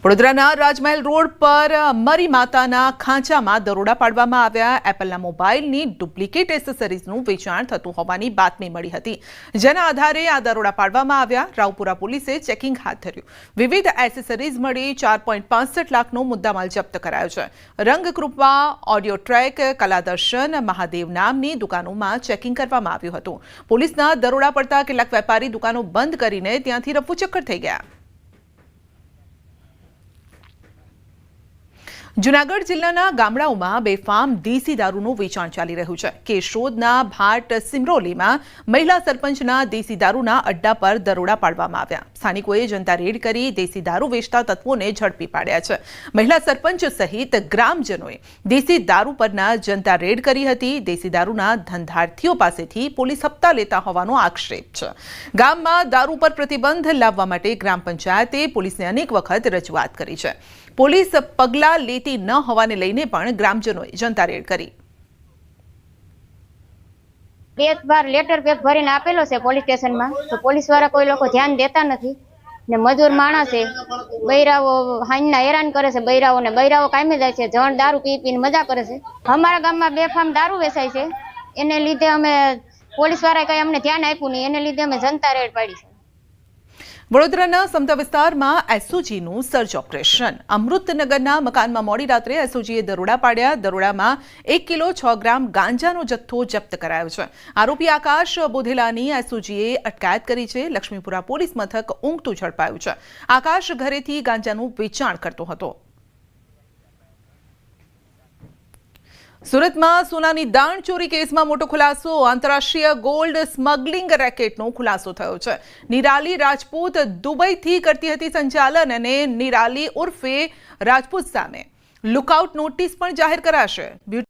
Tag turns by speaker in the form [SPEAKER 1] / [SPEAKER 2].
[SPEAKER 1] વડોદરાના રાજમહેલ રોડ પર મરી માતાના ખાંચામાં દરોડા પાડવામાં આવ્યા. એપલના મોબાઈલની ડુપ્લિકેટ એસેસરીઝનું વેચાણ થતું હોવાની બાતમી મળી હતી, જેના આધારે આ દરોડા પાડવામાં આવ્યા. રાવપુરા પોલીસે ચેકિંગ હાથ ધર્યું. વિવિધ એસેસરીઝ મળી 4.65 લાખનો મુદ્દામાલ જપ્ત કરાયો છે. રંગકૃપા, ઓડિયો ટ્રેક, કલાદર્શન, મહાદેવ નામની દુકાનોમાં ચેકિંગ કરવામાં આવ્યું હતું. પોલીસના દરોડા પડતા કેટલાક વેપારી દુકાનો બંધ કરીને ત્યાંથી રફુચક્કર થઈ ગયા. જૂનાગઢ જિલ્લાના ગામડાઓમાં બેફામ દેશી દારૂનું વેચાણ ચાલી રહ્યું છે. કેશોદના ભાટ સિમરોલીમાં મહિલા સરપંચના દેશી દારૂના અડ્ડા પર દરોડા પાડવામાં આવ્યા. સ્થાનિકોએ જનતા રેડ કરી દેશી દારૂ વેચતા તત્વોને ઝડપી પાડ્યા છે. મહિલા સરપંચ સહિત ગ્રામજનોએ દેશી દારૂ પરના જનતા રેડ કરી હતી. દેશી દારૂના ધંધાર્થીઓ પાસેથી પોલીસ હપ્તા લેતા હોવાનો આક્ષેપ છે. ગામમાં દારૂ પર પ્રતિબંધ લાવવા માટે ગ્રામ પંચાયતે પોલીસને અનેક વખત રજૂઆત કરી છે. પોલીસ પગલાં લેતી ન હોવાને લઈને પણ ગ્રામજનોએ જનતા રેડ કરી.
[SPEAKER 2] બે વાર લેટર પેક ભરીને આપેલો છે પોલીસ સ્ટેશનમાં, તો પોલીસ વાળા કોઈ લોકો ધ્યાન દેતા નથી ને મજૂર માણસ છે. બૈરાઓ હાંજના હેરાન કરે છે. બૈરાઓ કાયમી જાય છે, જણ દારૂ પી પીને મજા કરે છે. અમારા ગામમાં બેફામ દારૂ વેચાય છે, એને લીધે અમે પોલીસ વાળાએ કઈ અમને ધ્યાન આપ્યું નહીં, એને લીધે અમે જનતા રેડ પાડી છે.
[SPEAKER 1] વડોદરાના સમતા વિસ્તારમાં એસઓજીનું સર્ચ ઓપરેશન. અમૃતનગરના મકાનમાં મોડી રાત્રે એસઓજીએ દરોડા પાડ્યા. દરોડામાં 1 કિલો 6 ગ્રામ ગાંજાનો જથ્થો જપ્ત કરાયો છે. આરોપી આકાશ બોધેલાની એસઓજીએ અટકાયત કરી છે. લક્ષ્મીપુરા પોલીસ મથક ઊંઘતું ઝડપાયું છે. આકાશ ઘરેથી ગાંજાનું વેચાણ કરતો હતો. સુરતમાં સોનાની દાણ ચોરી કેસમાં મોટો ખુલાસો. આંતરરાષ્ટ્રીય ગોલ્ડ સ્મગલિંગ રેકેટનો ખુલાસો થયો છે. નિરાલી રાજપૂત દુબઈથી કરતી હતી સંચાલન, અને નિરાલી ઉર્ફે રાજપૂત સામે લુકઆઉટ નોટિસ પણ જાહેર કરાશે.